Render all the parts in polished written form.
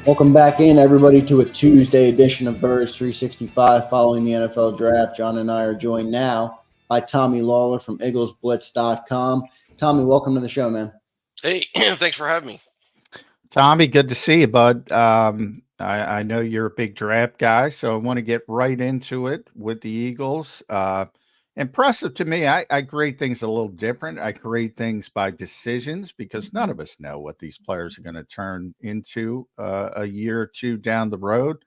Welcome back in, everybody, to a Tuesday edition of Birds 365 following the NFL Draft. John and I are joined now by Tommy Lawlor from EaglesBlitz.com. Tommy, welcome to the show, man. Hey, thanks for having me. Tommy, good to see you, bud. I know you're a big draft guy, so I want to get right into it with the Eagles. Impressive to me. I grade things a little different. I grade things by decisions because none of us know what these players are going to turn into a year or two down the road.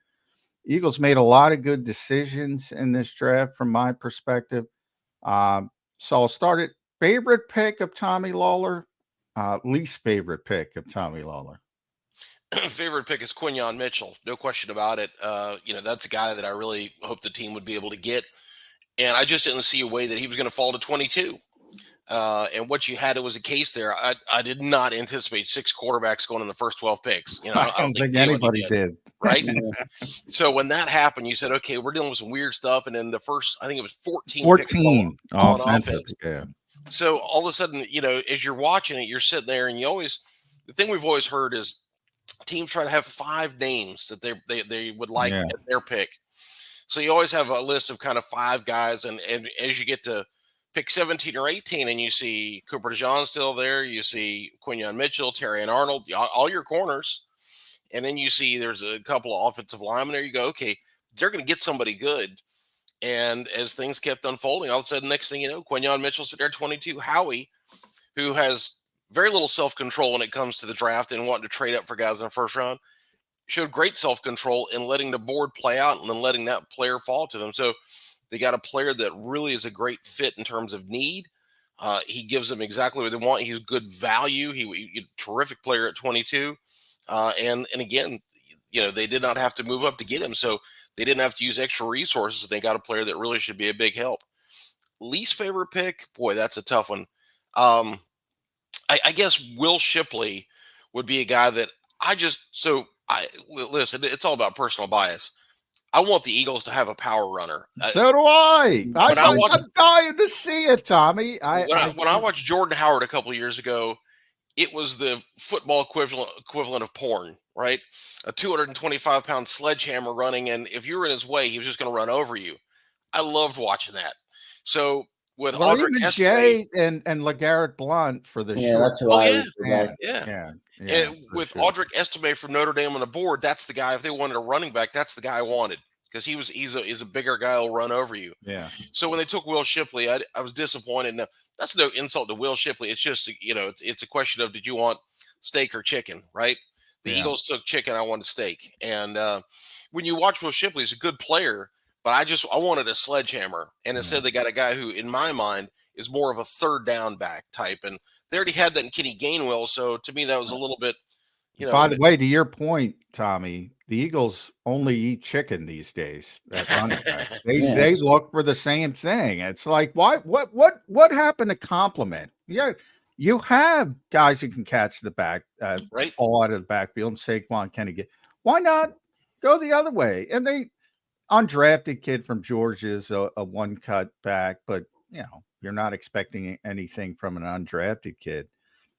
Eagles made a lot of good decisions in this draft from my perspective. So I'll start at favorite pick of Tommy Lawlor, least favorite pick of Tommy Lawlor. Favorite pick is Quinyon Mitchell. No question about it. That's a guy that I really hope the team would be able to get. And I just didn't see a way that he was going to fall to 22. And what you had, it was a case there. I did not anticipate 6 quarterbacks going in the first 12 picks. I don't think anybody did. Right? So when that happened, you said, okay, we're dealing with some weird stuff. And then the first, I think it was 14 on offense. Yeah. So all of a sudden, as you're watching it, you're sitting there and the thing we've always heard is teams try to have 5 names that they would like at their pick. So you always have a list of kind of 5 guys, and as you get to pick 17 or 18, and you see Cooper DeJean still there, you see Quinyon Mitchell, Terry and Arnold, all your corners, and then you see there's a couple of offensive linemen there. You go, okay, they're going to get somebody good. And as things kept unfolding, all of a sudden, next thing you know, Quinyon Mitchell sitting there 22. Howie, who has very little self-control when it comes to the draft and wanting to trade up for guys in the first round, showed great self-control in letting the board play out and then letting that player fall to them. So they got a player that really is a great fit in terms of need. He gives them exactly what they want. He's good value. He's a terrific player at 22. And again, they did not have to move up to get him. So they didn't have to use extra resources. They got a player that really should be a big help. Least favorite pick? Boy, that's a tough one. I guess Will Shipley would be a guy that listen, it's all about personal bias. I want the Eagles to have a power runner. So do I. I'm dying to see it, Tommy. When I watched Jordan Howard a couple of years ago, it was the football equivalent of porn, right? A 225-pound sledgehammer running, and if you were in his way, he was just going to run over you. I loved watching that. So with Audric Jay and LeGarrette Blount for the show. That's who And with Audric Estime from Notre Dame on the board, that's the guy. If they wanted a running back, that's the guy I wanted because he's a bigger guy who'll run over you. Yeah. So when they took Will Shipley, I was disappointed. Now, that's no insult to Will Shipley. It's just it's a question of did you want steak or chicken, right? The Eagles took chicken. I wanted steak. And when you watch Will Shipley, he's a good player, but I wanted a sledgehammer. And instead they got a guy who, in my mind, is more of a third down back type. And they already had that in Kenny Gainwell. So to me, that was a little bit, By the way, to your point, Tommy, the Eagles only eat chicken these days. They look for the same thing. It's like, why? What happened to compliment? Yeah, you have guys who can catch the back, right, all out of the backfield. And Saquon Kenny, why not go the other way? And they undrafted kid from Georgia is a one-cut back, but you're not expecting anything from an undrafted kid.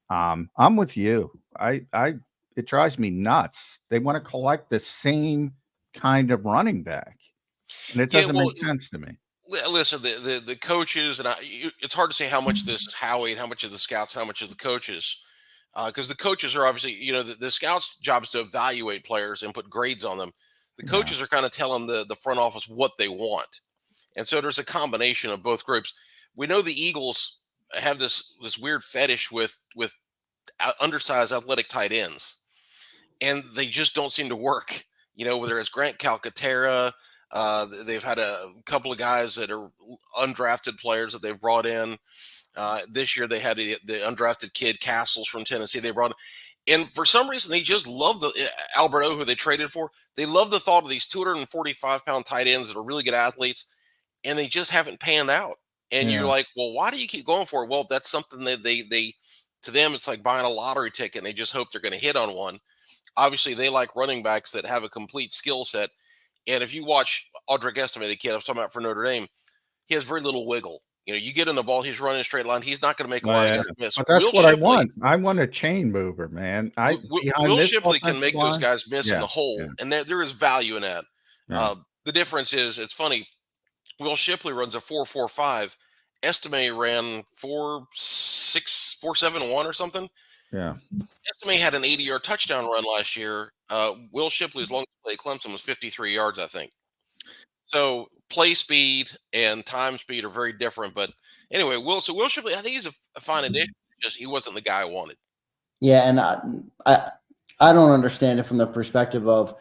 I'm with you. It drives me nuts. They want to collect the same kind of running back, and it doesn't make sense to me. Listen, the coaches, and it's hard to say how much this is Howie and how much of the scouts, how much of the coaches, because the coaches are obviously, the scouts' job is to evaluate players and put grades on them. The coaches are kind of telling the front office what they want, and so there's a combination of both groups. We know the Eagles have this weird fetish with undersized athletic tight ends, and they just don't seem to work. Whether it's Grant Calcaterra, they've had a couple of guys that are undrafted players that they've brought in. This year they had the undrafted kid Castles from Tennessee. They brought, and for some reason they just love the Alberto, who they traded for. They love the thought of these 245-pound tight ends that are really good athletes, and they just haven't panned out. And you're like, well, why do you keep going for it? Well, that's something that they to them, it's like buying a lottery ticket, and they just hope they're going to hit on one. Obviously, they like running backs that have a complete skill set. And if you watch Audric Estime, the kid I was talking about for Notre Dame, he has very little wiggle. You get in the ball, he's running a straight line. He's not going to make a Oh, lot of yeah. guys miss. But that's Will what I Shipley, want. I want a chain mover, man. Behind Will this Shipley can offensive make those line. guys miss in Yeah, the hole, yeah, and there is value in that. yeah, The difference is, it's funny. Will Shipley runs a 4.45. Estime ran 4.6, 4.71 or something. yeah. Estime had an 80-yard touchdown run last year. Will Shipley's longest play at Clemson was 53 yards, I think. So play speed and time speed are very different. But anyway, Will Shipley, I think he's a fine addition. Just he wasn't the guy I wanted. Yeah, and I don't understand it from the perspective of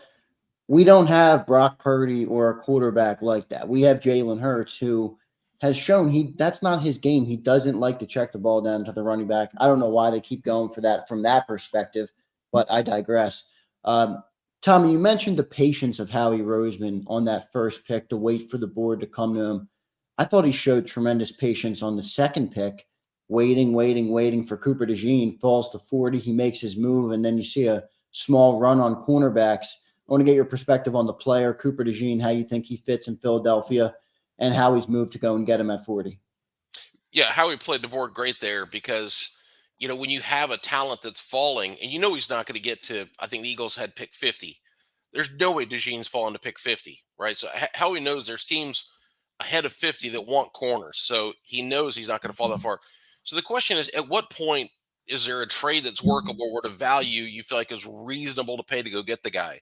we don't have Brock Purdy or a quarterback like that. We have Jalen Hurts, who has shown that's not his game. He doesn't like to check the ball down to the running back. I don't know why they keep going for that from that perspective, but I digress. Tommy, you mentioned the patience of Howie Roseman on that first pick to wait for the board to come to him. I thought he showed tremendous patience on the second pick, waiting for Cooper DeJean, falls to 40. He makes his move, and then you see a small run on cornerbacks. I want to get your perspective on the player, Cooper DeJean, how you think he fits in Philadelphia, and how he's moved to go and get him at 40. Yeah, Howie played the board great there because, when you have a talent that's falling, and he's not going to get to, I think the Eagles had pick 50. There's no way DeJean's falling to pick 50, right? So Howie knows there's teams ahead of 50 that want corners. So he knows he's not going to fall that far. So the question is, at what point is there a trade that's workable where the value you feel like is reasonable to pay to go get the guy?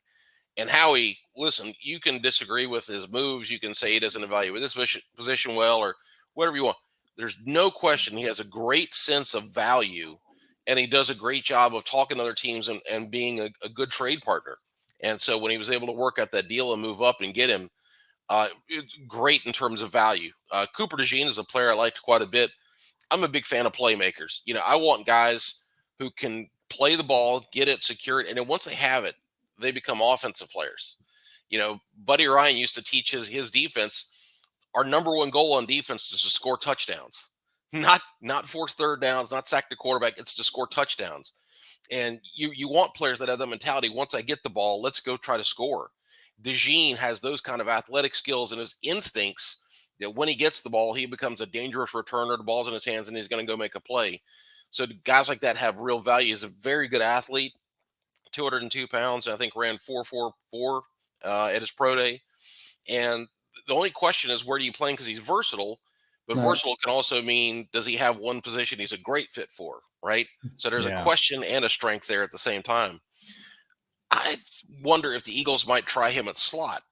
And Howie, listen, you can disagree with his moves. You can say he doesn't evaluate this position well or whatever you want. There's no question he has a great sense of value, and he does a great job of talking to other teams and being a good trade partner. And so when he was able to work out that deal and move up and get him, it's great in terms of value. Cooper DeJean is a player I liked quite a bit. I'm a big fan of playmakers. I want guys who can play the ball, get it, secure it, and then once they have it, they become offensive players. Buddy Ryan used to teach his defense. Our number one goal on defense is to score touchdowns, not force third downs, not sack the quarterback. It's to score touchdowns. And you want players that have that mentality. Once I get the ball, let's go try to score. DeJean has those kind of athletic skills and his instincts that when he gets the ball, he becomes a dangerous returner. The ball's in his hands and he's going to go make a play. So guys like that have real value. He's a very good athlete, 202 pounds. I think ran 4.44 at his pro day. And the only question is, where do you play him? Because he's versatile, but Right. versatile can also mean, does he have one position he's a great fit for, right? So there's a question and a strength there at the same time. I wonder if the Eagles might try him at slot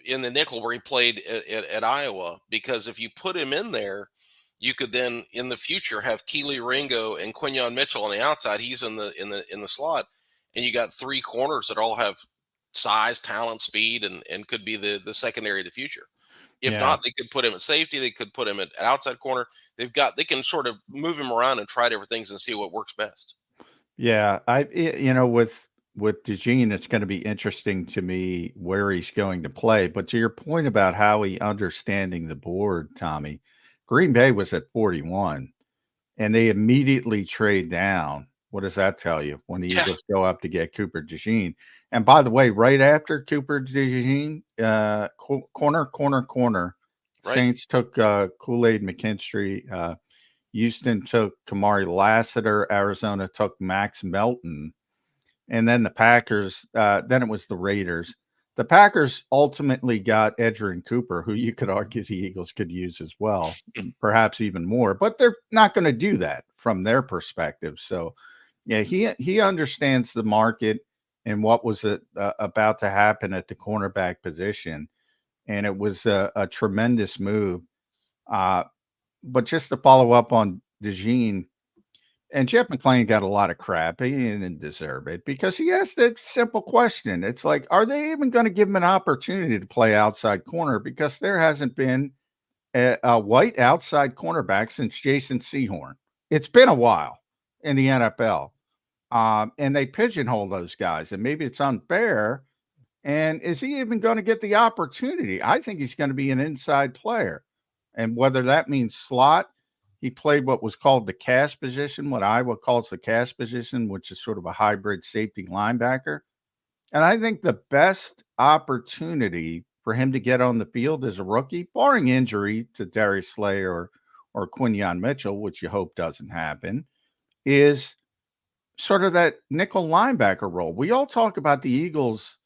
in the nickel where he played at Iowa, because if you put him in there, you could then in the future have Keely Ringo and Quinyon Mitchell on the outside. He's in the slot, and you got three corners that all have size, talent, speed, and could be the secondary of the future. If not, they could put him at safety. They could put him at outside corner. They can sort of move him around and try different things and see what works best. Yeah, with DeJean, it's going to be interesting to me where he's going to play. But to your point about Howie understanding the board, Tommy, Green Bay was at 41, and they immediately trade down. What does that tell you when the Eagles go up to get Cooper DeJean? And by the way, right after Cooper DeJean, corner, Right. Saints took Kool-Aid McKinstry. Houston took Kamari Lassiter. Arizona took Max Melton. And then the Packers, then it was the Raiders. The Packers ultimately got Edgerrin Cooper, who you could argue the Eagles could use as well, perhaps even more, but they're not going to do that from their perspective. So, yeah, he understands the market and what was about to happen at the cornerback position, and it was a tremendous move. But just to follow up on DeJean, and Jeff McClain got a lot of crap. He didn't deserve it because he asked that simple question. It's like, are they even going to give him an opportunity to play outside corner? Because there hasn't been a white outside cornerback since Jason Sehorn. It's been a while in the NFL. And they pigeonhole those guys, and maybe it's unfair. And is he even going to get the opportunity? I think he's going to be an inside player. And whether that means slot, he played what was called the cast position, what Iowa calls the cast position, which is sort of a hybrid safety linebacker. And I think the best opportunity for him to get on the field as a rookie, barring injury to Darius Slay or Quinyon Mitchell, which you hope doesn't happen, is sort of that nickel linebacker role. We all talk about the Eagles'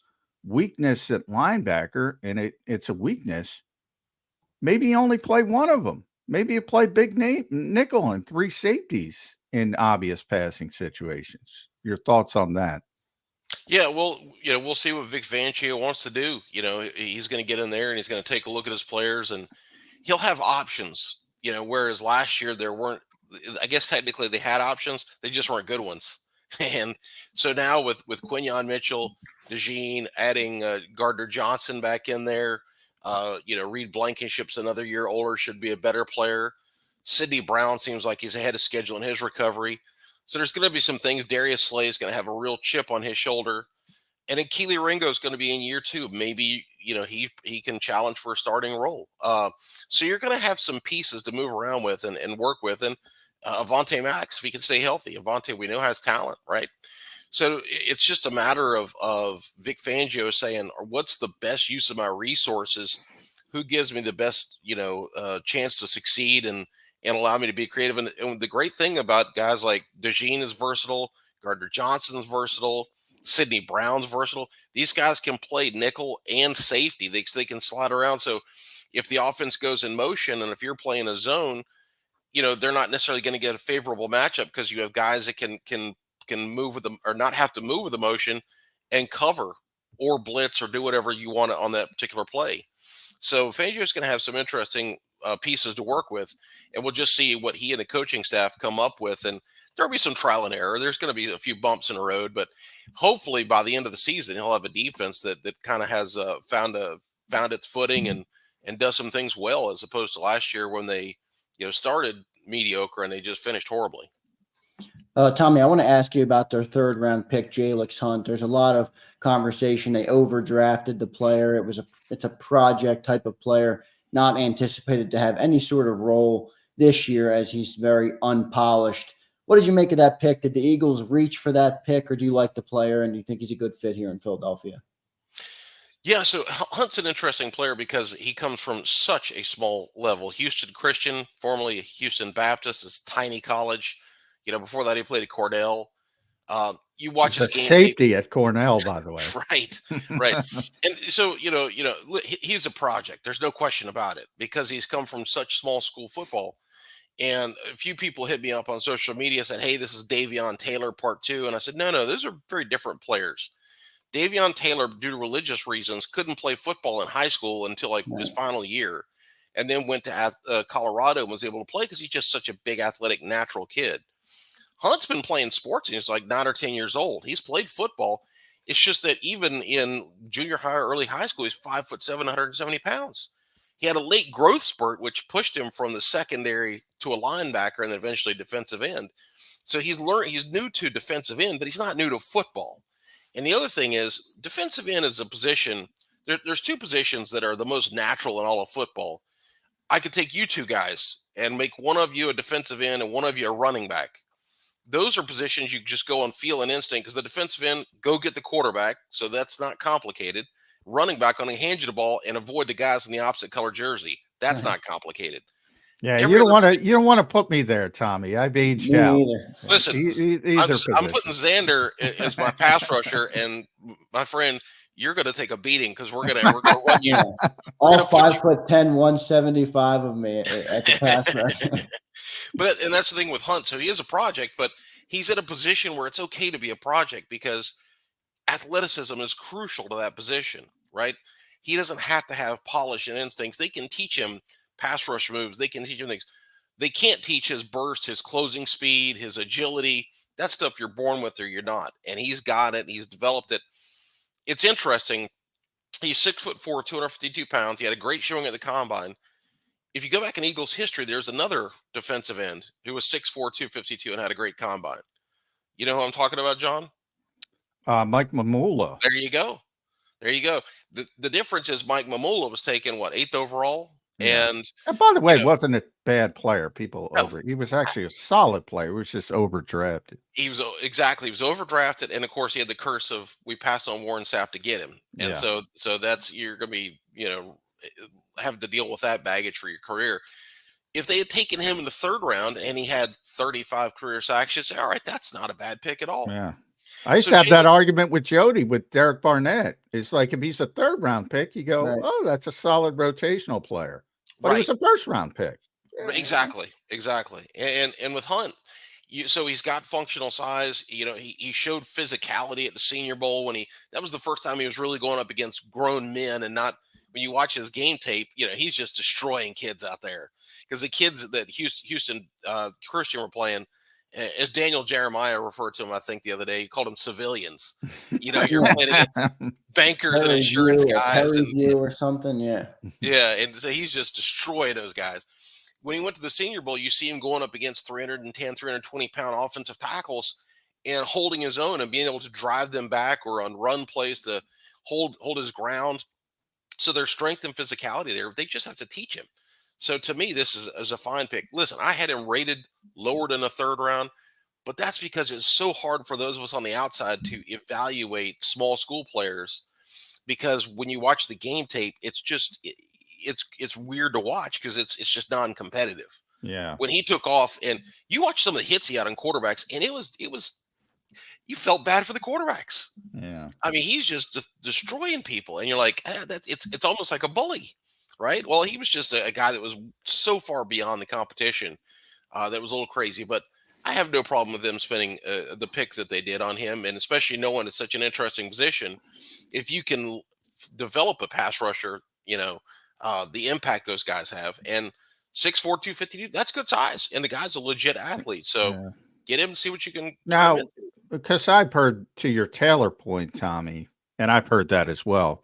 weakness at linebacker, and it's a weakness. Maybe you only play one of them. Maybe you play big name nickel and 3 safeties in obvious passing situations. Your thoughts on that? Yeah, well, we'll see what Vic Fangio wants to do. He's going to get in there and he's going to take a look at his players, and he'll have options. Whereas last year there weren't. I guess technically they had options, they just weren't good ones. And so now with Quinyon Mitchell, DeJean, adding Gardner Johnson back in there, Reed Blankenship's another year older, should be a better player. Sidney Brown seems like he's ahead of schedule in his recovery. So there's going to be some things. Darius Slay is going to have a real chip on his shoulder. And then Keely Ringo is going to be in year 2. Maybe, he can challenge for a starting role. So you're going to have some pieces to move around with and work with. And Avonte Maddox, if he can stay healthy. Avonte, we know, has talent, right? So it's just a matter of Vic Fangio saying, what's the best use of my resources? Who gives me the best, chance to succeed and allow me to be creative? And the great thing about guys like DeJean is versatile, Gardner Johnson's versatile, Sidney Brown's versatile. These guys can play nickel and safety. They can slide around. So if the offense goes in motion and if you're playing a zone, they're not necessarily going to get a favorable matchup because you have guys that can move with them or not have to move with the motion and cover or blitz or do whatever you want on that particular play. So Fangio is going to have some interesting pieces to work with, and we'll just see what he and the coaching staff come up with. And there'll be some trial and error. There's going to be a few bumps in the road, but hopefully by the end of the season, he'll have a defense that kind of has found its footing and does some things well, as opposed to last year when they started mediocre and they just finished horribly. Tommy, I want to ask you about their 3rd round pick, Jalyx Hunt. There's a lot of conversation. They overdrafted the player. It's a project type of player, not anticipated to have any sort of role this year as he's very unpolished. What did you make of that pick? Did the Eagles reach for that pick, or do you like the player and do you think he's a good fit here in Philadelphia? Yeah, so Hunt's an interesting player because he comes from such a small level. Houston Christian, formerly Houston Baptist, is a tiny college. Before that, he played at Cornell. You watch his game safety at Cornell, by the way. Right. And so, he's a project. There's no question about it because he's come from such small school football. And a few people hit me up on social media, said, hey, this is Davion Taylor part 2. And I said, no, those are very different players. Davion Taylor, due to religious reasons, couldn't play football in high school until his final year, and then went to Colorado and was able to play because he's just such a big, athletic, natural kid. Hunt's been playing sports and he's like 9 or 10 years old. He's played football. It's just that even in junior high or early high school, he's 5'7", 170 pounds. He had a late growth spurt, which pushed him from the secondary to a linebacker and then eventually defensive end. So he's new to defensive end, but he's not new to football. And the other thing is, defensive end is a position. There's 2 positions that are the most natural in all of football. I could take you 2 guys and make one of you a defensive end and one of you a running back. Those are positions you just go on feel and instinct because the defensive end, go get the quarterback. So that's not complicated. Running back, going to hand you the ball and avoid the guys in the opposite color jersey. That's not complicated. Yeah, you don't want to put me there, Tommy. I've aged out. Either. Listen, I'm putting Xander as my pass rusher, and my friend, you're going to take a beating because we're going to run you. All 5'10", 175 of me at the pass rush. And that's the thing with Hunt. So he is a project, but he's in a position where it's okay to be a project because athleticism is crucial to that position, right? He doesn't have to have polish and instincts. They can teach him pass rush moves. They can teach him things. They can't teach his burst, his closing speed, his agility. That stuff you're born with or you're not. And he's got it. He's developed it. It's interesting. He's 6'4", 252 pounds. He had a great showing at the combine. If you go back in Eagles history, there's another defensive end who was 6'4", 252 and had a great combine. You know who I'm talking about, John? Mike Mamula. There you go. The difference is Mike Mamula was taken, 8th overall? Yeah. And by the way, wasn't a bad player. He was actually a solid player. He was just overdrafted. He was overdrafted, and of course he had the curse of we passed on Warren Sapp to get him. And so that's you're gonna be having to deal with that baggage for your career. If they had taken him in the 3rd round and he had 35 career sacks, you'd say, all right, that's not a bad pick at all. Yeah. I used to have that argument with Jody, with Derek Barnett. It's like, if he's a 3rd round pick, you go, right, oh, that's a solid rotational player. But he was a 1st round pick. Yeah. Exactly. And with Hunt, so he's got functional size. He showed physicality at the Senior Bowl when that was the first time he was really going up against grown men, and not when you watch his game tape, he's just destroying kids out there, because the kids that Houston Christian were playing, as Daniel Jeremiah referred to him, I think the other day, he called them civilians. You're playing against bankers and insurance guys or something. Yeah. And so he's just destroying those guys. When he went to the Senior Bowl, you see him going up against 310, 320-pound offensive tackles and holding his own and being able to drive them back, or on run plays to hold his ground. So there's strength and physicality there. They just have to teach him. So to me, this is a fine pick. Listen, I had him rated lower than the 3rd round, but that's because it's so hard for those of us on the outside to evaluate small school players, because when you watch the game tape, it's just it's weird to watch, because it's just non-competitive. Yeah. When he took off, and you watch some of the hits he had on quarterbacks, and it was you felt bad for the quarterbacks. Yeah. I mean, he's just destroying people, and you're like, it's almost like a bully, right? Well, he was just a guy that was so far beyond the competition that was a little crazy. But I have no problem with them spending the pick that they did on him, and especially knowing it's such an interesting position. If you can develop a pass rusher, the impact those guys have, and 6'4", 252, that's good size, and the guy's a legit athlete. So get him and see what you can. Now, because I've heard, to your Taylor point, Tommy, and I've heard that as well.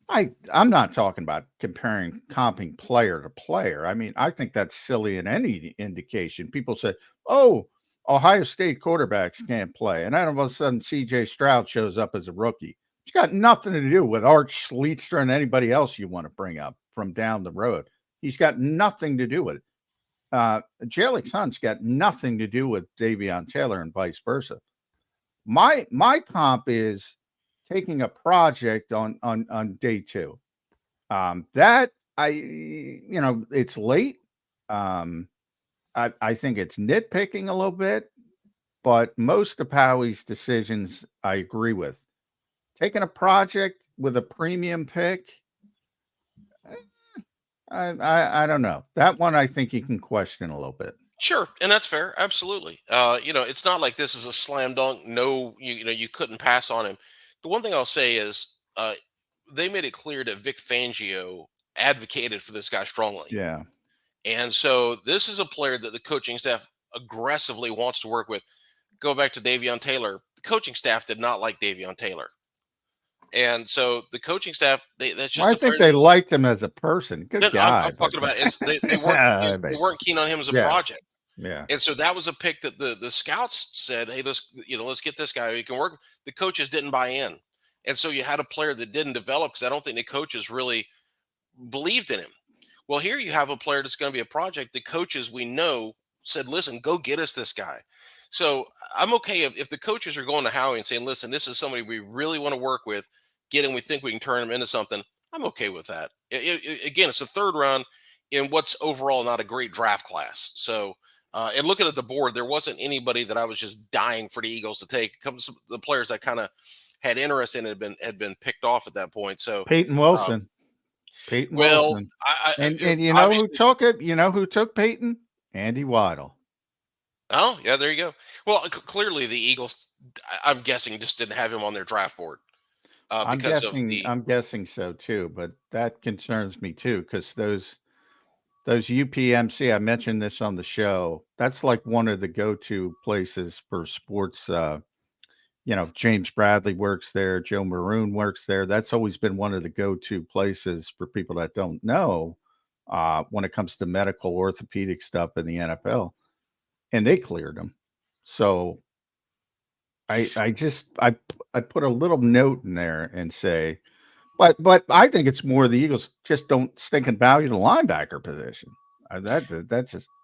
I'm not talking about comping player to player. I mean, I think that's silly in any indication. People say, oh, Ohio State quarterbacks can't play, and then all of a sudden CJ Stroud shows up as a rookie. It's got nothing to do with Art Schlichter and anybody else you want to bring up from down the road. He's got nothing to do with it. Jalyx Hunt's got nothing to do with Davion Taylor, and vice versa. My comp is taking a project on day 2. That it's late. I think it's nitpicking a little bit, but most of Howie's decisions I agree with. Taking a project with a premium pick, I don't know. That one I think you can question a little bit. Sure, and that's fair. Absolutely. It's not like this is a slam dunk. No, you couldn't pass on him. The one thing I'll say is they made it clear that Vic Fangio advocated for this guy strongly. Yeah. And so this is a player that the coaching staff aggressively wants to work with. Go back to Davion Taylor. The coaching staff did not like Davion Taylor. And so the coaching staff, that's just. I think they liked him as a person. Good guy. I'm talking about they weren't keen on him as a project. Yeah. And so that was a pick that the scouts said, hey, let's get this guy who can work. The coaches didn't buy in. And so you had a player that didn't develop, because I don't think the coaches really believed in him. Well, here you have a player that's going to be a project. The coaches, we know, said, listen, go get us this guy. So I'm okay if the coaches are going to Howie and saying, listen, this is somebody we really want to work with, we think we can turn him into something. I'm okay with that. Again, it's a 3rd round in what's overall not a great draft class. So, and looking at the board, there wasn't anybody that I was just dying for the Eagles to take. The players I kind of had interest in had been picked off at that point. So Peyton Wilson. Wilson. And you know who took it? You know who took Peyton? Andy Weidel. Oh, yeah, there you go. Well, clearly the Eagles, I'm guessing, just didn't have him on their draft board. I'm guessing so too, but that concerns me too, because those UPMC, I mentioned this on the show, that's like one of the go-to places for sports. James Bradley works there, Joe Maroon works there. That's always been one of the go-to places for people that don't know when it comes to medical orthopedic stuff in the NFL. And they cleared him. So I put a little note in there and say, but I think it's more the Eagles just don't stinking value the linebacker position.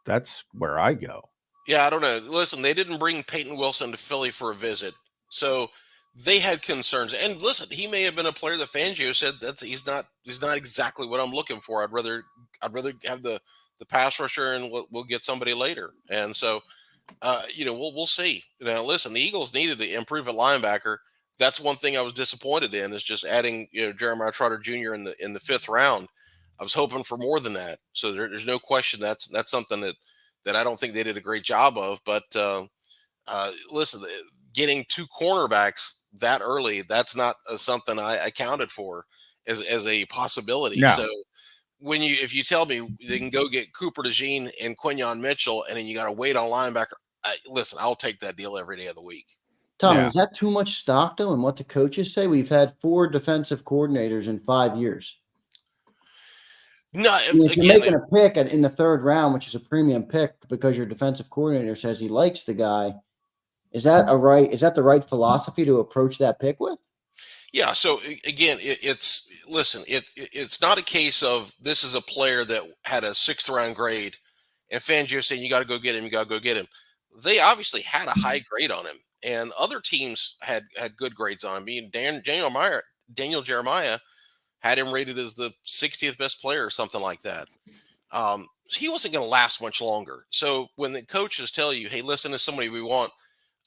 That's where I go. Yeah, I don't know. Listen, they didn't bring Peyton Wilson to Philly for a visit. So they had concerns. And listen, he may have been a player that Fangio said he's not exactly what I'm looking for. I'd rather have the pass rusher, and we'll get somebody later. And so we'll see. Listen, the Eagles needed to improve at linebacker. That's one thing I was disappointed in, is just adding Jeremiah Trotter Jr. in the 5th round. I was hoping for more than that. So there's no question that's something that I don't think they did a great job of. But listen, getting 2 cornerbacks that early, that's not something I counted for as a possibility. No. So if you tell me they can go get Cooper DeJean and Quinyon Mitchell, and then you got to wait on linebacker, listen, I'll take that deal every day of the week. Tommy, is that too much stock, though, in what the coaches say? We've had 4 defensive coordinators in 5 years. No, if you're making a pick in the 3rd round, which is a premium pick because your defensive coordinator says he likes the guy, is that the right philosophy to approach that pick with? Yeah. So again, it's not a case of this is a player that had a 6th round grade and Fangio saying you got to go get him, you got to go get him. They obviously had a high grade on him, and other teams had good grades on him. I mean, Daniel Jeremiah had him rated as the 60th best player or something like that. He wasn't going to last much longer. So when the coaches tell you, hey, listen, to somebody we want,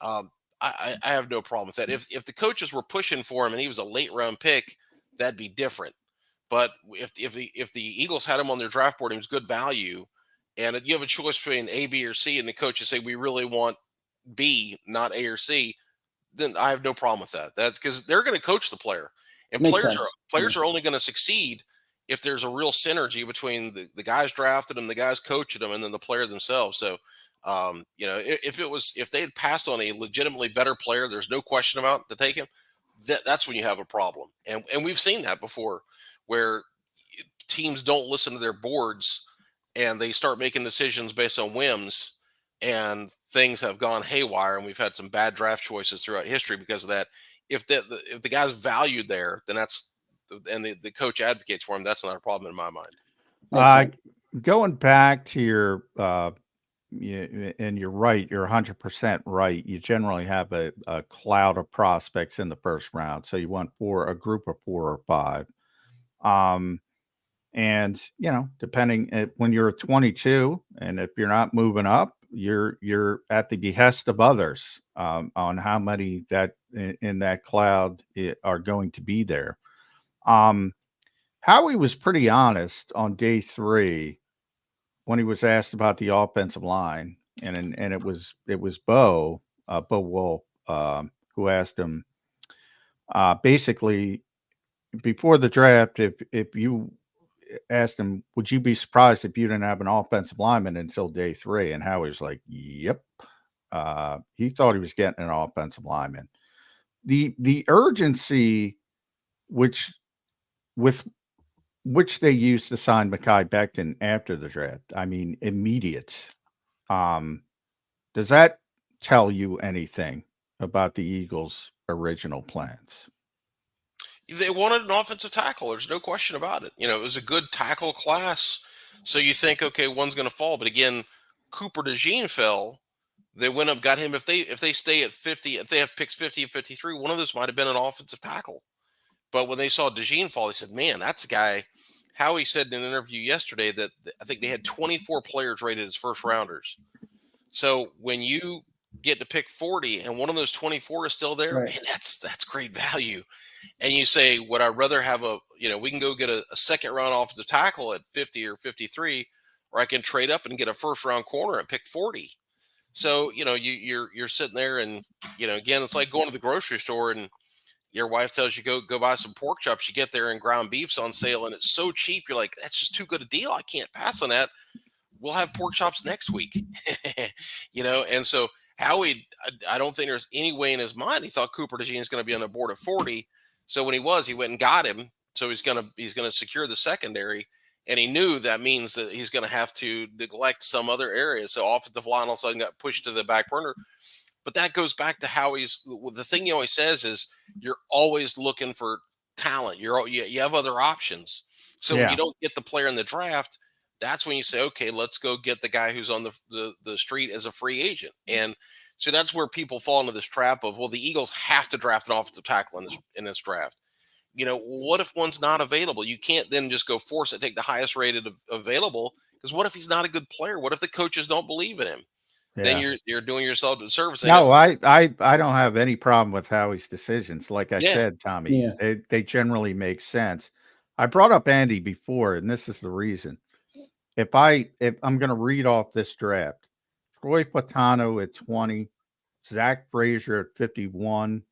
I have no problem with that. If the coaches were pushing for him and he was a late round pick, that'd be different. But if the Eagles had him on their draft board, he was good value, and you have a choice between A, B, or C, and the coaches say we really want B, not A or C, then I have no problem with that. That's because they're going to coach the player, and players are only going to succeed if there's a real synergy between the guys drafted them, the guys coaching them, and then the player themselves. So. If they had passed on a legitimately better player, there's no question about to take him. That's when you have a problem, and we've seen that before, where teams don't listen to their boards and they start making decisions based on whims, and things have gone haywire, and we've had some bad draft choices throughout history because of that. If the guy's valued there, then the coach advocates for him. That's not a problem in my mind. Going back to your. And you're right. You're 100% right. You generally have a cloud of prospects in the 1st round. So you want a group of 4 or 5. And, depending when you're 22, and if you're not moving up, you're at the behest of others on how many that in that cloud are going to be there. Howie was pretty honest on day 3 when he was asked about the offensive line, and it was Bo Wolf who asked him basically before the draft, if you asked him, would you be surprised if you didn't have an offensive lineman until day 3? And Howie was like, yep. He thought he was getting an offensive lineman. The urgency with which they used to sign Mekhi Becton after the draft. I mean, immediate. Does that tell you anything about the Eagles' original plans? They wanted an offensive tackle. There's no question about it. It was a good tackle class. So you think, okay, one's going to fall. But again, Cooper DeJean fell. They went up, got him. If they stay at 50, if they have picks 50 and 53, one of those might have been an offensive tackle. But when they saw DeJean fall, they said, man, that's a guy. Howie said in an interview yesterday that I think they had 24 players rated as 1st rounders. So when you get to pick 40 and one of those 24 is still there, man, that's great value. And you say, would I rather have we can go get a 2nd round offensive tackle at 50 or 53, or I can trade up and get a 1st round corner at pick 40. So, you're sitting there and, again, it's like going to the grocery store and your wife tells you go buy some pork chops. You get there and ground beef's on sale and it's so cheap. You're like, that's just too good a deal. I can't pass on that. We'll have pork chops next week. And so Howie, I don't think there's any way in his mind he thought Cooper DeJean is going to be on the board at 40. So when he went and got him. So he's gonna secure the secondary, and he knew that means that he's going to have to neglect some other areas. So offensive line all of a sudden got pushed to the back burner. But that goes back to the thing he always says is you're always looking for talent. You have other options. So when you don't get the player in the draft, that's when you say, okay, let's go get the guy who's on the street as a free agent. And So that's where people fall into this trap of, well, the Eagles have to draft an offensive tackle in this draft. What if one's not available? You can't then just go force it, take the highest rated available, because what if he's not a good player? What if the coaches don't believe in him? Then you're doing yourself a disservice. No, I don't have any problem with Howie's decisions. Like I said, Tommy, they generally make sense. I brought up Andy before, and this is the reason. If I'm going to read off this draft, Troy Patano at 20, Zach Frazier at 51,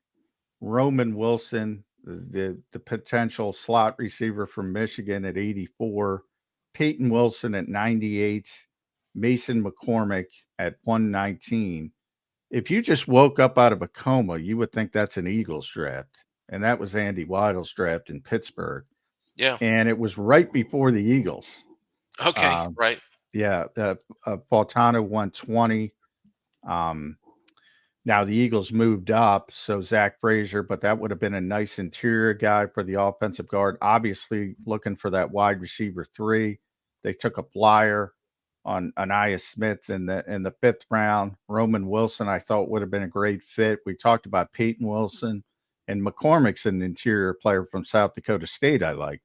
Roman Wilson, the potential slot receiver from Michigan at 84, Peyton Wilson at 98, Mason McCormick at 119. If you just woke up out of a coma, you would think that's an Eagles draft. And that was Andy Weidl's draft in Pittsburgh. Yeah. And it was right before the Eagles. Okay, right. Yeah. Fautano 120. Now the Eagles moved up, so Zach Frazier, but that would have been a nice interior guy for the offensive guard. Obviously, looking for that wide receiver 3. They took a flyer on Anaya Smith in the 5th round. Roman Wilson, I thought, would have been a great fit. We talked about Peyton Wilson, and McCormick's an interior player from South Dakota State I liked.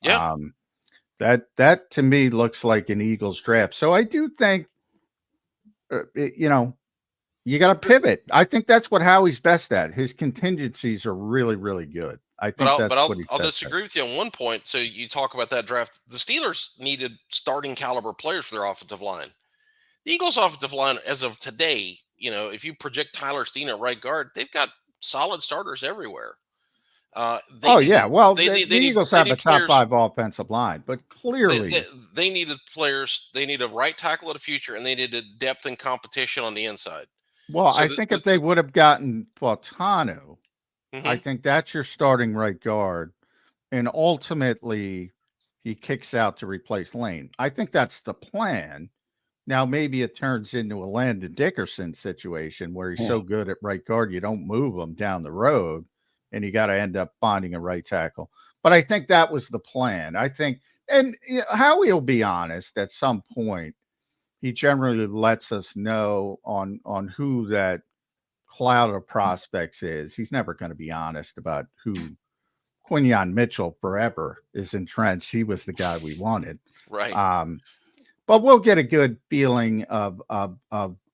Yeah. That to me looks like an Eagles draft. So I do think, you got to pivot. I think that's what Howie's best at. His contingencies are really, really good. I think I'll disagree with you on one point. So you talk about that draft. The Steelers needed starting caliber players for their offensive line. The Eagles' offensive line, as of today, if you project Tyler Steen at right guard, they've got solid starters everywhere. Well, the Eagles have a top 5 offensive line, but clearly they needed players. They need a right tackle of the future, and they needed depth and competition on the inside. Well, so I think if they would have gotten Fautano, I think that's your starting right guard. And ultimately, he kicks out to replace Lane. I think that's the plan. Now, maybe it turns into a Landon Dickerson situation where he's so good at right guard, you don't move him down the road, and you got to end up finding a right tackle. But I think that was the plan. I think, and Howie will be honest at some point. He generally lets us know on who that cloud of prospects is. He's never going to be honest about who Quinyon Mitchell forever is entrenched. He was the guy we wanted. Right. But we'll get a good feeling of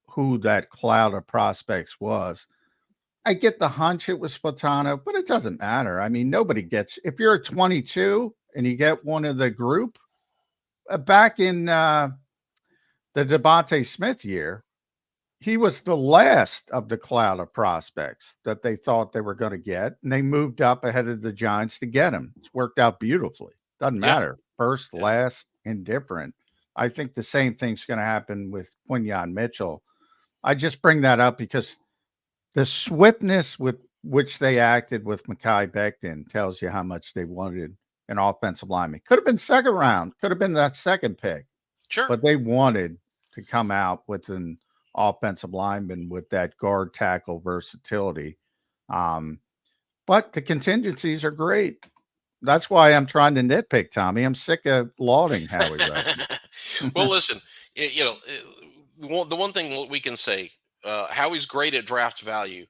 who that cloud of prospects was. I get the hunch it was Fautano, but it doesn't matter. I mean, nobody gets, if you're a 22 and you get one of the group back in, the Devontae Smith year, he was the last of the cloud of prospects that they thought they were going to get, and they moved up ahead of the Giants to get him. It's worked out beautifully. Doesn't matter. First, last, indifferent. I think the same thing's going to happen with Quinyon Mitchell. I just bring that up because the swiftness with which they acted with Mekhi Becton tells you how much they wanted an offensive lineman. Could have been 2nd round. Could have been that 2nd pick. Sure. But they wanted to come out with an offensive lineman with that guard tackle versatility. But the contingencies are great. That's why I'm trying to nitpick, Tommy. I'm sick of lauding Howie. Well, listen, the one thing we can say, Howie's great at draft value.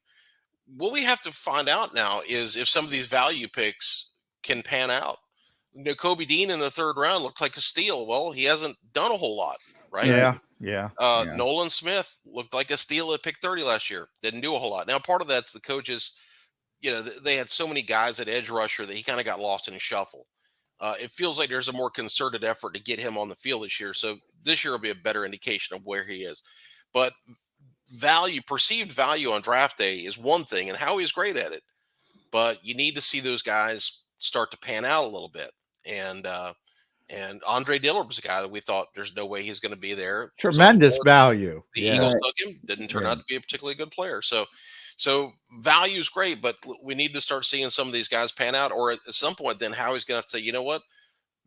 What we have to find out now is if some of these value picks can pan out. Kobe Dean in the 3rd round looked like a steal. Well, he hasn't done a whole lot, right? Yeah. Nolan Smith looked like a steal at pick 30 last year. Didn't do a whole lot. Now, part of that's the coaches. They had so many guys at edge rusher that he kind of got lost in a shuffle. It feels like there's a more concerted effort to get him on the field this year. So this year will be a better indication of where he is. But perceived value on draft day is one thing, and Howie's great at it. But you need to see those guys start to pan out a little bit. And Andre Dillard was a guy that we thought there's no way he's going to be there. Tremendous value. The Eagles took him, didn't turn out to be a particularly good player. So value is great, but we need to start seeing some of these guys pan out. Or at some point, then Howie's going to have to say, you know what?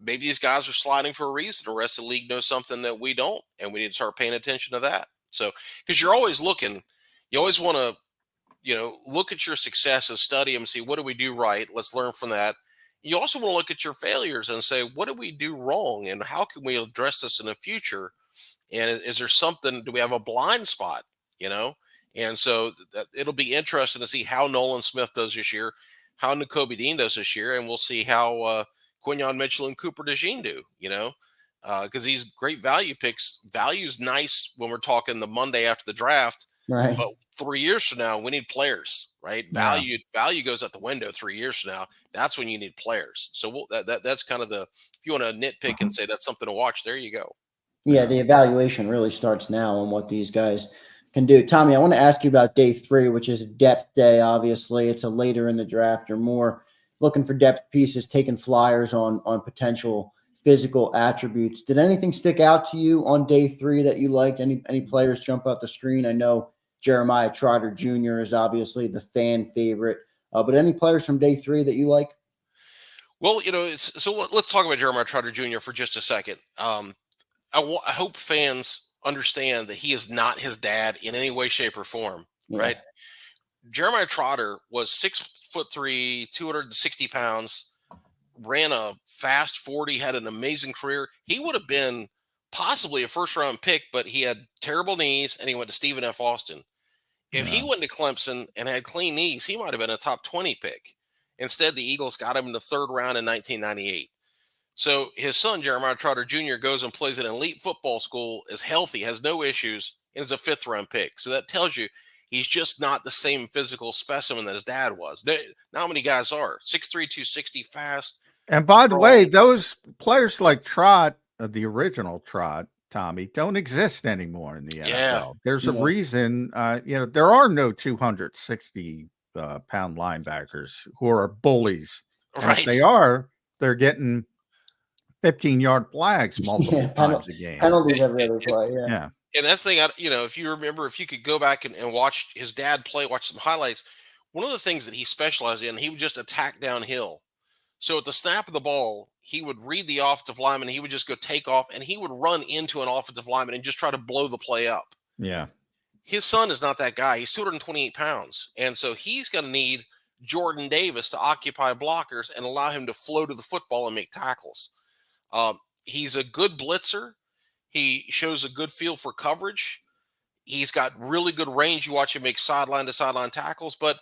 Maybe these guys are sliding for a reason. The rest of the league knows something that we don't, and we need to start paying attention to that. So, because you're always looking, you always want to, look at your successes, study them, see what do we do right. Let's learn from that. You also want to look at your failures and say, what did we do wrong, and how can we address this in the future? And is there something? Do we have a blind spot? And so it'll be interesting to see how Nolan Smith does this year, how Nakobe Dean does this year, and we'll see how Quinyon Mitchell and Cooper DeJean do, because these great value picks. Value's nice when we're talking the Monday after the draft, Right. but 3 years from now, we need players, right? Yeah. Value goes out the window 3 years from now. That's when you need players. So that's kind of if you want to nitpick and say that's something to watch, there you go. Yeah, the evaluation really starts now on what these guys can do. Tommy, I want to ask you about day 3, which is a depth day. Obviously, it's a later in the draft. You're more looking for depth pieces, taking flyers on potential physical attributes. Did anything stick out to you on day 3 that you liked? Any players jump out the screen? I know Jeremiah Trotter Jr. is obviously the fan favorite, but any players from day 3 that you like? Well, let's talk about Jeremiah Trotter Jr. for just a second. I hope fans understand that he is not his dad in any way, shape, or form, right? Jeremiah Trotter was 6'3", 260 pounds, ran a fast 40, had an amazing career. He would have been possibly a first-round pick, but he had terrible knees, and he went to Stephen F. Austin. If he went to Clemson and had clean knees, he might have been a top 20 pick. Instead, the Eagles got him in the 3rd round in 1998. So his son, Jeremiah Trotter Jr., goes and plays at an elite football school, is healthy, has no issues, and is a 5th-round pick. So that tells you he's just not the same physical specimen that his dad was. Not many guys are. 6'3", 260, fast. And by the way, those players like Trot, the original Trot, Tommy, don't exist anymore in the NFL. There's a reason, there are no 260-pound linebackers who are bullies. Right. If they are, they're getting 15-yard flags multiple times a game. Penalties every other play, yeah. And that's the thing, if you remember, if you could go back and watch his dad play, watch some highlights, one of the things that he specialized in, he would just attack downhill. So at the snap of the ball, he would read the offensive lineman, he would just go take off, and he would run into an offensive lineman and just try to blow the play up. Yeah. His son is not that guy. He's 228 pounds. And so he's going to need Jordan Davis to occupy blockers and allow him to flow to the football and make tackles. He's a good blitzer. He shows a good feel for coverage. He's got really good range. You watch him make sideline to sideline tackles, but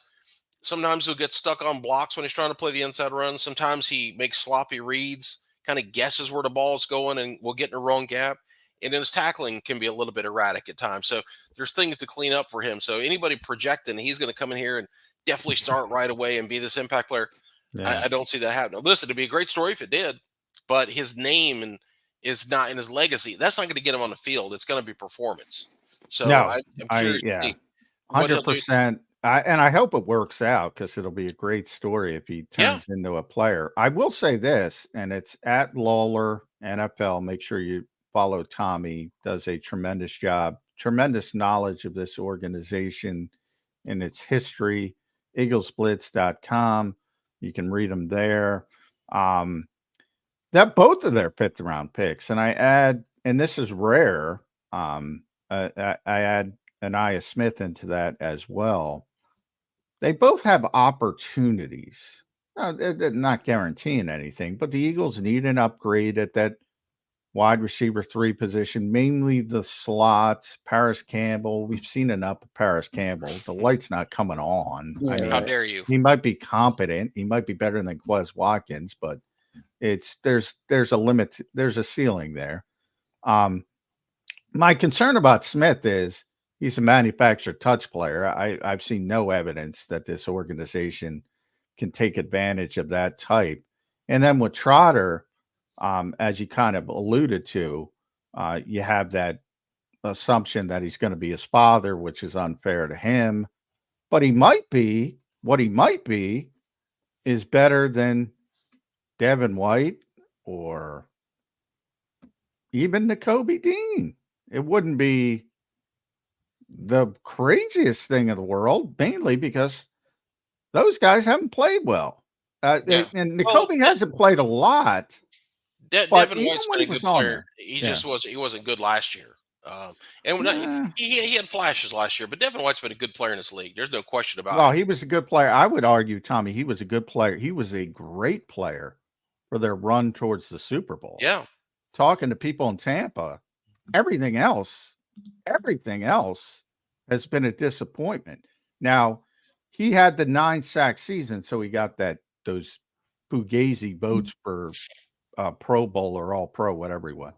sometimes he'll get stuck on blocks when he's trying to play the inside run. Sometimes he makes sloppy reads, kind of guesses where the ball is going and will get in the wrong gap. And then his tackling can be a little bit erratic at times. So there's things to clean up for him. So anybody projecting he's going to come in here and definitely start right away and be this impact player, I don't see that happening. Listen, it'd be a great story if it did, but his name is not in his legacy. That's not going to get him on the field. It's going to be performance. So I'm curious to see 100%. And I hope it works out because it'll be a great story if he turns into a player. I will say this, and it's at Lawlor NFL. Make sure you follow Tommy. Does a tremendous job, tremendous knowledge of this organization and its history. EaglesBlitz.com. You can read them there. That both of their 5th-round picks, and I add, and this is rare, I add Anaya Smith into that as well. They both have opportunities. They're not guaranteeing anything, but the Eagles need an upgrade at that wide receiver 3 position, mainly the slots. Paris Campbell, we've seen enough of Paris Campbell. The light's not coming on. Yeah. I mean, how dare you? He might be competent. He might be better than Quez Watkins, but there's a limit. There's a ceiling there. My concern about Smith is he's a manufactured touch player. I've seen no evidence that this organization can take advantage of that type. And then with Trotter, as you kind of alluded to, you have that assumption that he's going to be his father, which is unfair to him. But what he might be is better than Devin White or even Nakobe Dean. It wouldn't be the craziest thing in the world, mainly because those guys haven't played well. And Nakobe hasn't played a lot. Devin White's been a good player. He wasn't good last year. He had flashes last year, but Devin White's been a good player in this league. There's no question about it. Well, he was a good player. I would argue, Tommy, he was a good player. He was a great player for their run towards the Super Bowl. Yeah. Talking to people in Tampa, everything else has been a disappointment. Now, he had the 9-sack season, so he got those Fugazi votes for Pro Bowl or All Pro, whatever he was.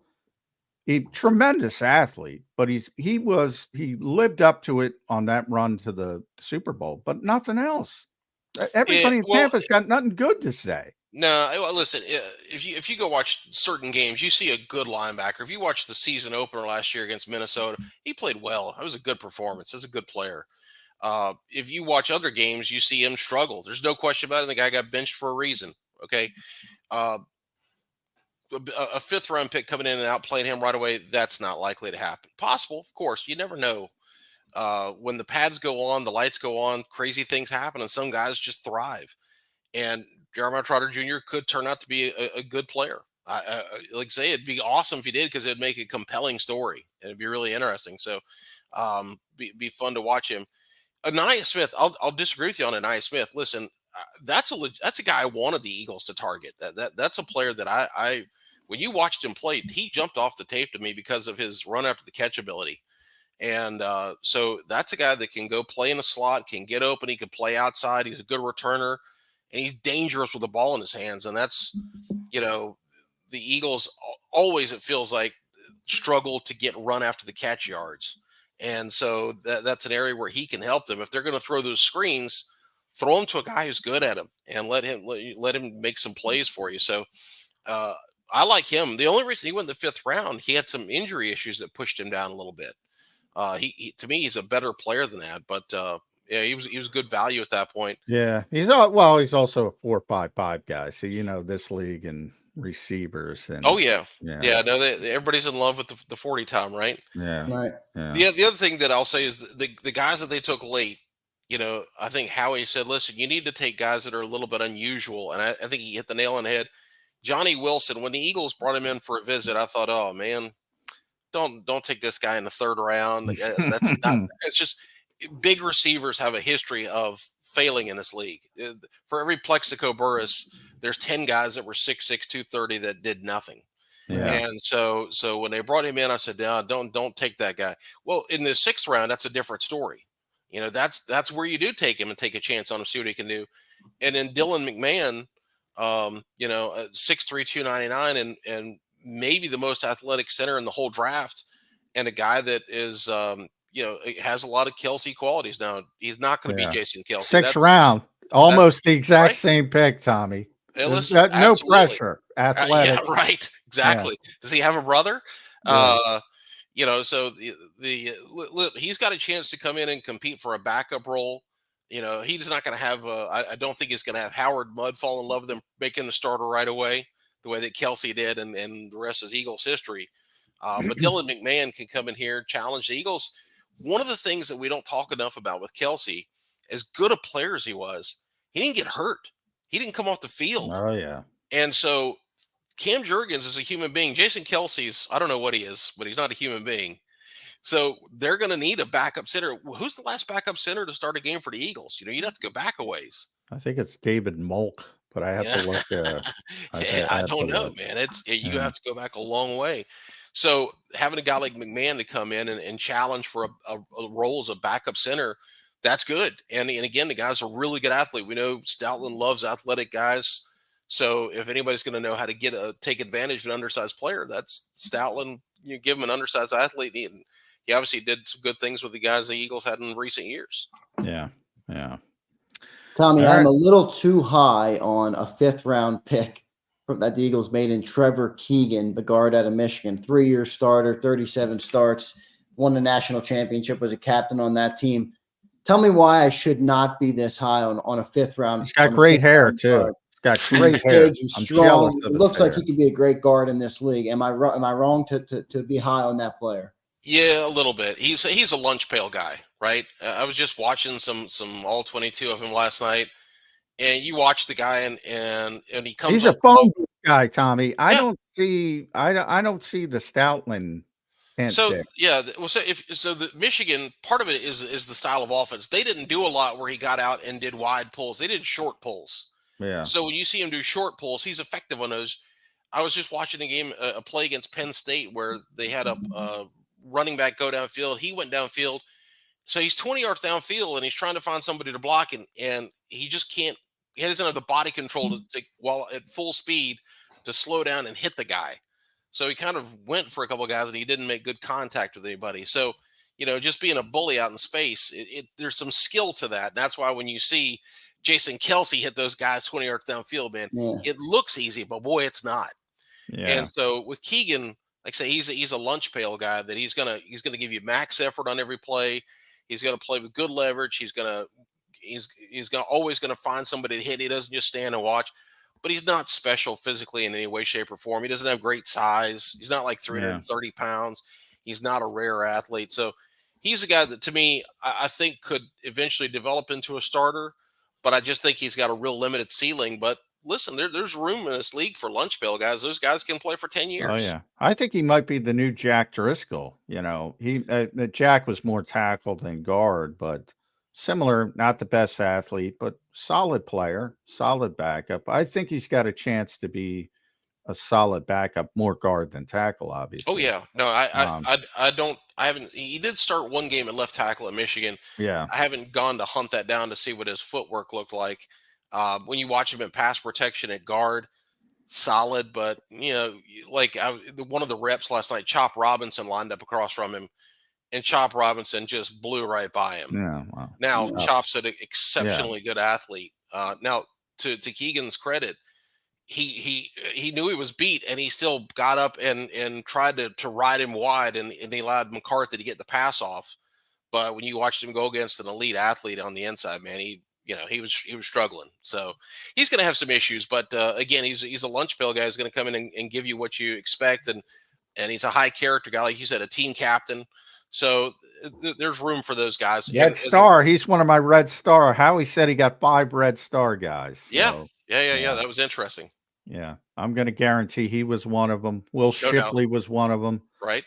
A tremendous athlete, but he lived up to it on that run to the Super Bowl, but nothing else. Everybody in Tampa's got nothing good to say. No, listen. If you go watch certain games, you see a good linebacker. If you watch the season opener last year against Minnesota, he played well. It was a good performance. That's a good player. If you watch other games, you see him struggle. There's no question about it. The guy got benched for a reason. Okay. A 5th-round pick coming in and outplaying him right away, that's not likely to happen. Possible, of course. You never know. When the pads go on, the lights go on, crazy things happen, and some guys just thrive. And Jeremiah Trotter Jr. could turn out to be a good player. Like I say, it'd be awesome if he did, because it'd make a compelling story and it'd be really interesting. So, be fun to watch him. Anaya Smith, I'll disagree with you on Anaya Smith. Listen, that's a guy I wanted the Eagles to target. That's a player that I when you watched him play, he jumped off the tape to me because of his run after the catch ability. And so that's a guy that can go play in the slot, can get open, he can play outside. He's a good returner, and he's dangerous with the ball in his hands. And that's, the Eagles always, it feels like, struggle to get run after the catch yards. And so that's an area where he can help them. If they're going to throw those screens, throw them to a guy who's good at them and let him make some plays for you. So I like him. The only reason he went in the 5th round, he had some injury issues that pushed him down a little bit. He to me, he's a better player than that, but yeah, he was good value at that point. Yeah, he's also a 4.55 guy. So this league and receivers and no, everybody's in love with the 40 time, right? Yeah, right. Yeah. The other thing that I'll say is the guys that they took late. I think Howie said, listen, you need to take guys that are a little bit unusual, and I think he hit the nail on the head. Johnny Wilson, when the Eagles brought him in for a visit, I thought, oh man, don't take this guy in the 3rd round. That's not. It's just big receivers have a history of failing in this league. For every Plexico Burris, there's 10 guys that were 6'6", 230 that did nothing. Yeah. And so when they brought him in, I said, no, don't take that guy. Well, in the 6th round, that's a different story. That's where you do take him and take a chance on him, see what he can do. And then Dylan McMahon, 6'3", 299, and maybe the most athletic center in the whole draft, and a guy that is, has a lot of Kelsey qualities. Now, he's not going to be Jason Kelsey. 6th round, almost the exact same pick, Tommy. Hey, listen, no pressure, athletic. Yeah, right, exactly. Yeah. Does he have a brother? Yeah. So he's got a chance to come in and compete for a backup role. He's not going to have. I don't think he's going to have Howard Mudd fall in love with him, making the starter right away, the way that Kelsey did, and the rest is Eagles history. But Dylan McMahon can come in here, challenge the Eagles. One of the things that we don't talk enough about with Kelsey, as good a player as he was, he didn't get hurt. He didn't come off the field. Oh yeah. And so Cam Jurgens is a human being. Jason Kelsey's, I don't know what he is, but he's not a human being. So they're going to need a backup center. Who's the last backup center to start a game for the Eagles? You'd have to go back a ways. I think it's David Molk, but I have to look. I don't know, man. You have to go back a long way. So having a guy like McMahon to come in and challenge for a role as a backup center, that's good. And again, the guy's a really good athlete. We know Stoutland loves athletic guys. So if anybody's going to know how to take advantage of an undersized player, that's Stoutland. You give him an undersized athlete. He obviously did some good things with the guys the Eagles had in recent years. Yeah. Yeah. Tommy, I'm a little too high on a 5th round pick that the Eagles made in Trevor Keegan, the guard out of Michigan, 3-year starter, 37 starts, won the national championship, was a captain on that team. Tell me why I should not be this high on a 5th round. He's got great hair too. He's got great hair. He's strong. It looks like he could be a great guard in this league. Am I wrong to be high on that player? Yeah, a little bit. He's a lunch pail guy, right? I was just watching some all 22 of him last night, and you watch the guy and he comes. He's a phone guy, Tommy. I don't see the Stoutland. So the Michigan part of it is the style of offense. They didn't do a lot where he got out and did wide pulls. They did short pulls. Yeah. So when you see him do short pulls, he's effective on those. I was just watching a play against Penn State where they had a running back go downfield. He went downfield So he's 20 yards downfield and he's trying to find somebody to block, and he just can't. He doesn't have the body control while at full speed to slow down and hit the guy. So he kind of went for a couple of guys and he didn't make good contact with anybody. So, just being a bully out in space, there's some skill to that. And that's why when you see Jason Kelsey hit those guys 20 yards downfield, man, it looks easy, but boy, it's not. Yeah. And so with Keegan, like I say, he's a lunch pail guy that he's gonna give you max effort on every play. He's gonna play with good leverage. He's always gonna find somebody to hit. He doesn't just stand and watch. But he's not special physically in any way, shape, or form. He doesn't have great size. He's not like 330 pounds. He's not a rare athlete. So he's a guy that, to me, I think could eventually develop into a starter. But I just think he's got a real limited ceiling. But listen, there's room in this league for lunch pail guys. Those guys can play for 10 years. Oh, yeah. I think he might be the new Jack Driscoll. Jack was more tackle than guard, but similar, not the best athlete, but solid player, solid backup. I think he's got a chance to be a solid backup, more guard than tackle, obviously. Oh yeah, no, I haven't. He did start one game at left tackle at Michigan. Yeah, I haven't gone to hunt that down to see what his footwork looked like. When you watch him in pass protection at guard, solid, but one of the reps last night, Chop Robinson lined up across from him. And Chop Robinson just blew right by him. Yeah, wow. Now, Chop's an exceptionally good athlete. Now, to Keegan's credit, he knew he was beat, and he still got up and tried to ride him wide, and he allowed McCarthy to get the pass off. But when you watched him go against an elite athlete on the inside, man, he was struggling. So he's going to have some issues. But again, he's a lunch pail guy. He's going to come in and give you what you expect, and he's a high character guy, like you said, a team captain. So there's room for those guys. Red Star, he's one of my Red Star. Howie said he got 5 Red Star guys. So, yeah. That was interesting. Yeah, I'm going to guarantee he was one of them. Will Shipley was one of them. Right.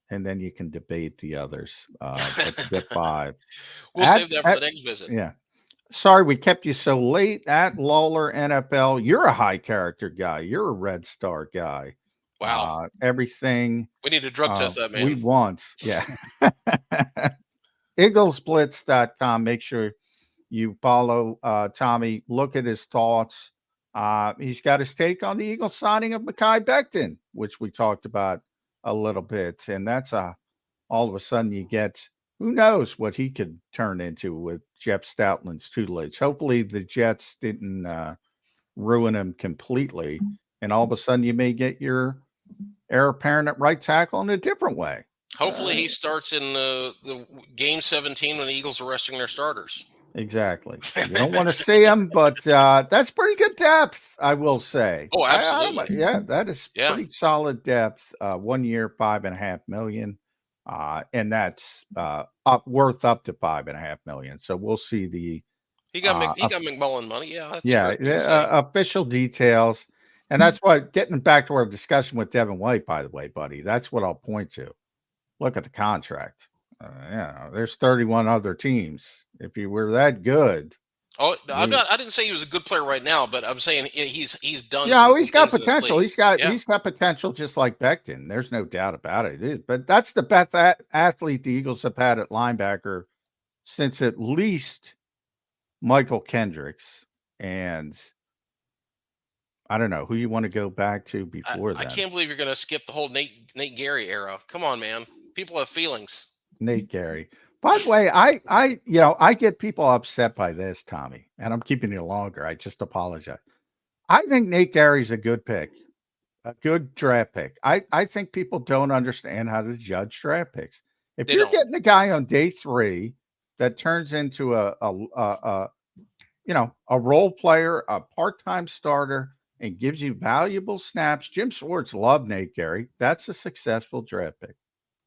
And then you can debate the others. But get 5. We'll save that for the next visit. Yeah. Sorry we kept you so late. At Lawlor NFL, you're a high character guy. You're a Red Star guy. Wow. Everything. We need to drug test that, man. We want. Yeah. EaglesBlitz.com. Make sure you follow Tommy. Look at his thoughts. He's got his take on the Eagles signing of Mekhi Becton, which we talked about a little bit. And that's all of a sudden you get, who knows what he could turn into with Jeff Stoutland's tutelage. Hopefully the Jets didn't ruin him completely. And all of a sudden you may get your heir apparent at right tackle in a different way. Hopefully he starts in the game 17 when the Eagles are resting their starters. Exactly. You don't want to see him, but that's pretty good depth, I will say. Oh, absolutely. That is pretty solid depth. 1 year, $5.5 million. And that's worth up to $5.5 million. So we'll see the he got McMullen money. Yeah. Official details. And that's why, getting back to our discussion with Devin White, by the way, buddy, that's what I'll point to. Look at the contract. There's 31 other teams. If you were that good. Oh, I didn't say he was a good player right now, but I'm saying he's done. Yeah, he's got potential. He's got potential, just like Becton. There's no doubt about it. But that's the best athlete the Eagles have had at linebacker since at least Michael Kendricks. And I don't know who you want to go back to before that. I can't believe you're going to skip the whole Nate Gary era. Come on, man. People have feelings. Nate Gary. By the way, I get people upset by this, Tommy, and I'm keeping you longer. I just apologize. I think Nate Gary's a good pick, a good draft pick. I think people don't understand how to judge draft picks. If you're getting a guy on day 3 that turns into a role player, a part-time starter, and gives you valuable snaps. Jim Schwartz loved Nate Gary. That's a successful draft pick.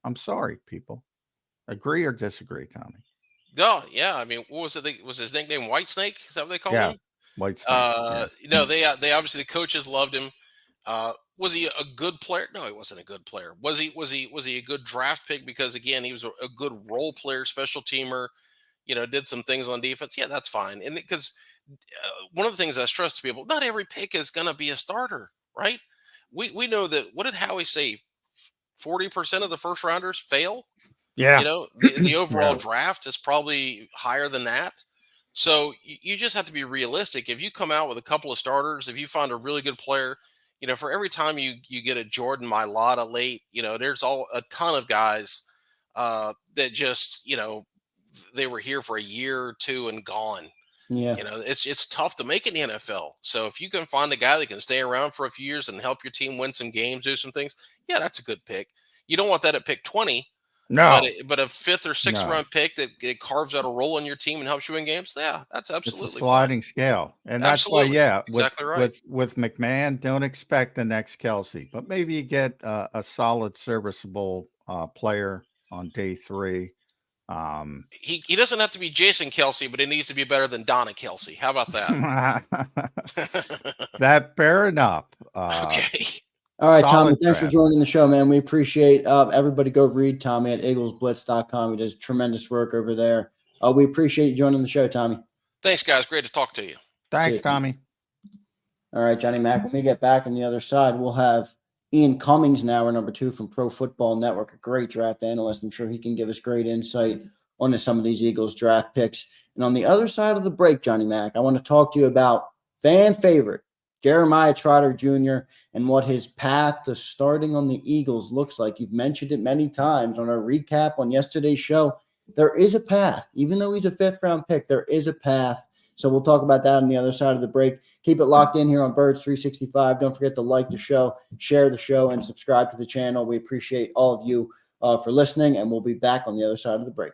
I'm sorry, people. Agree or disagree, Tommy? No, yeah. I mean, what was it? Was his nickname White Snake? Is that what they called him? White Snake. No, they obviously, the coaches loved him. Was he a good player? No, he wasn't a good player. Was he a good draft pick? Because again, he was a good role player, special teamer. Did some things on defense. Yeah, that's fine. And because one of the things I stress to people, not every pick is going to be a starter, right? We know that. What did Howie say? 40% of the first rounders fail. Yeah. You know, the overall Right. draft is probably higher than that. So you just have to be realistic. If you come out with a couple of starters, if you find a really good player, you know, for every time you get a Jordan Mailata late, you know, there's a ton of guys that just, you know, they were here for a year or two and gone. Yeah. You know, it's tough to make in the NFL. So if you can find a guy that can stay around for a few years and help your team win some games, do some things, yeah, that's a good pick. You don't want that at pick 20, No, but a fifth or sixth no. round pick that it carves out a role in your team and helps you win games, yeah, that's It's a absolutely fine. sliding scale. And that's why, Absolutely, yeah, exactly right. with McMahon, don't expect the next Kelsey, but maybe you get a solid, serviceable player on day 3. He doesn't have to be Jason Kelsey, but he needs to be better than Donna Kelsey. How about that? That fair enough. Okay. All right, Tommy, Solid thanks for draft. joining the show, man. We appreciate everybody. Go read Tommy at eaglesblitz.com. He does tremendous work over there. We appreciate you joining the show, Tommy. Thanks, guys. Great to talk to you. Thanks, Tommy. All right, Johnny Mac. When we get back on the other side, we'll have Ian Cummings now, our number 2 from Pro Football Network, a great draft analyst. I'm sure he can give us great insight onto some of these Eagles draft picks. And on the other side of the break, Johnny Mac, I want to talk to you about fan favorite Jeremiah Trotter Jr. and what his path to starting on the Eagles looks like. You've mentioned it many times on our recap on yesterday's show. There is a path. Even though he's a 5th-round pick, there is a path. So we'll talk about that on the other side of the break. Keep it locked in here on Birds 365. Don't forget to like the show, share the show, and subscribe to the channel. We appreciate all of you for listening, and we'll be back on the other side of the break.